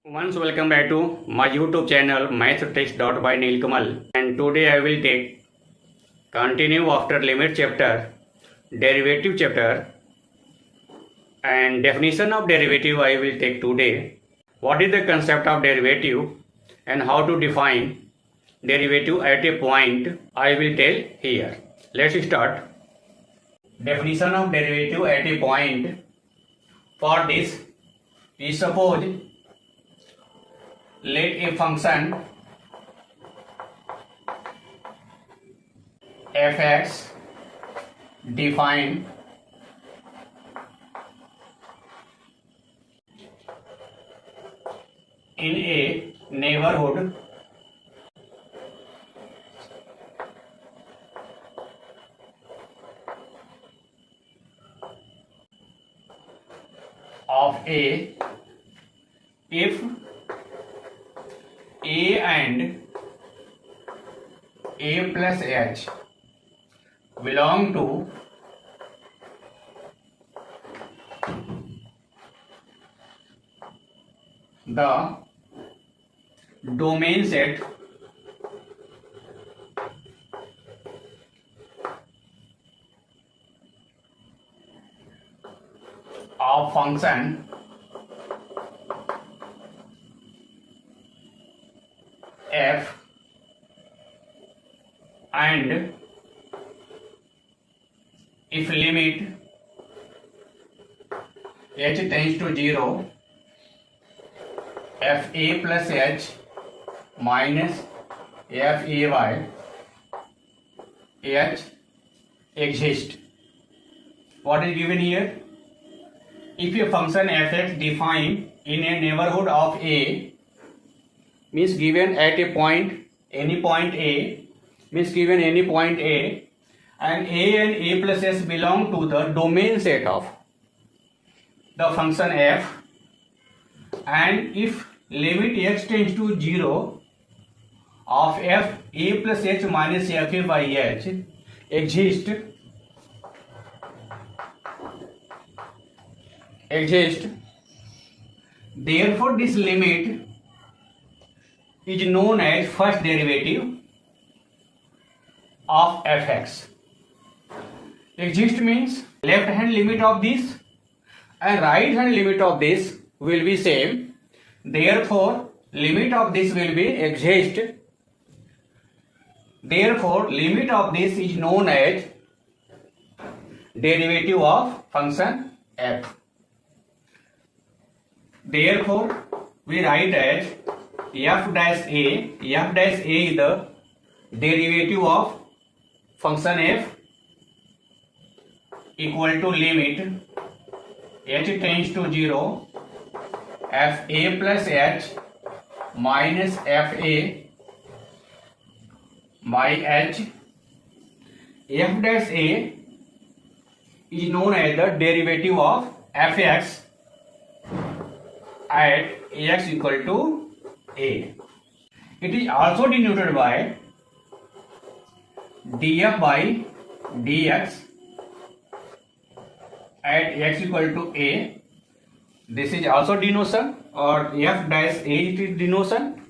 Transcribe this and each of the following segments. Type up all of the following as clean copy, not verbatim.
Once welcome back to my YouTube channel MathText by Nilkamal, and today I will take continue after limit chapter, derivative chapter, and definition of derivative I will take today. What is the concept of derivative and how to define derivative at a point I will tell here. Let's start. Definition of derivative at a point. For this, we suppose let a function fx define in a neighborhood of a if a and a plus h belong to the domain set of function f and if limit h tends to 0 fa plus h minus fay h exists. What is given here? If a function fx defined in a neighborhood of a means given at a point, any point a means given any point a, and a plus s belong to the domain set of the function f, and if limit x tends to 0 of f a plus h minus f a by h exist, therefore this limit is known as first derivative of fx. Exist means left hand limit of this and right hand limit of this will be same, therefore limit of this will be exist, therefore limit of this is known as derivative of function f. Therefore we write as f dash a is the derivative of function f equal to limit h tends to 0 fa plus h minus fa by h. F dash a is known as the derivative of fx at ax equal to a. It is also denoted by df by dx at x equal to a. This is also denotion, or f dash a is denotion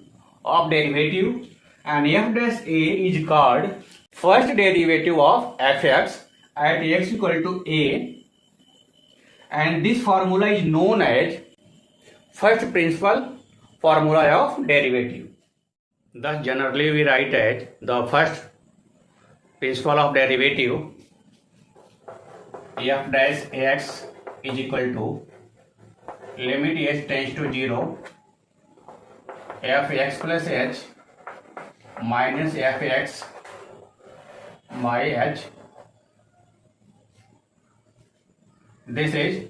of derivative, and f dash a is called first derivative of fx at x equal to a, and this formula is known as first principle formula of derivative. Thus generally we write as the first principle of derivative f dash x is equal to limit h tends to 0 fx plus h minus fx by h. This is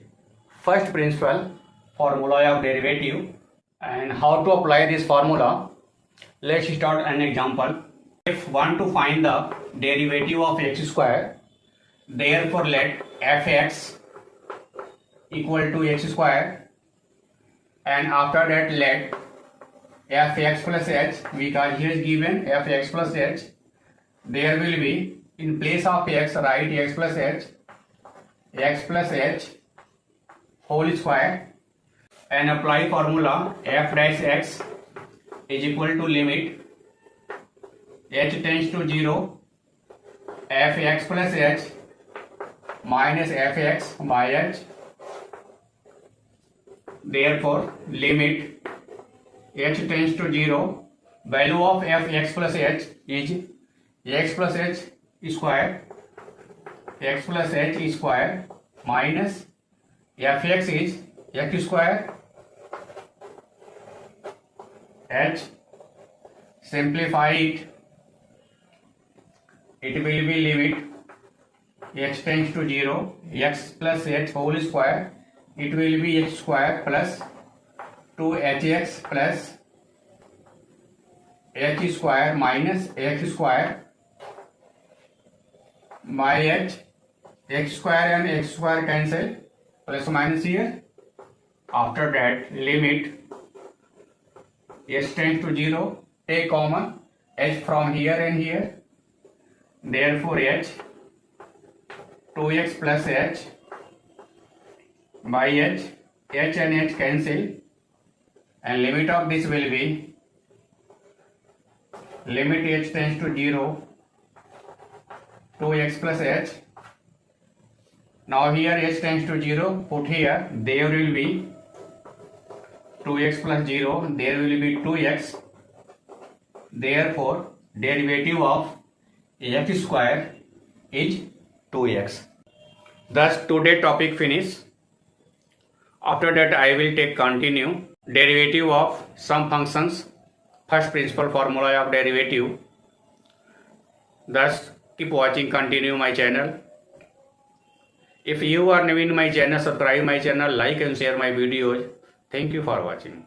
first principle formula of derivative. And how to apply this formula? Let's start an example. If want to find the derivative of x square, therefore let fx equal to x square, and after that let fx plus h, because here is given fx plus h, there will be in place of x write x plus h whole square, and apply formula f dash x is equal to limit h tends to 0 fx plus h minus fx by h. Therefore, limit h tends to 0, value of fx plus h is x plus h square, x plus h square minus fx is x square h. Simplify it. It will be limit h tends to 0, x plus h whole square, it will be h square plus 2hx plus h square minus x square by h. X square and x square cancel, plus minus here. After that, limit h tends to 0, take common h from here and here. Therefore, h 2x plus h by h and h cancel, and limit of this will be limit h tends to 0, 2x plus h. Now here h tends to 0, put here, there will be 2x plus 0, there will be 2x. Therefore, derivative of x square is 2x. Thus, today topic finish. After that, I will take continue derivative of some functions, first principal formula of derivative. Thus, keep watching, continue my channel. If you are new in my channel, subscribe my channel, like and share my videos. Thank you for watching.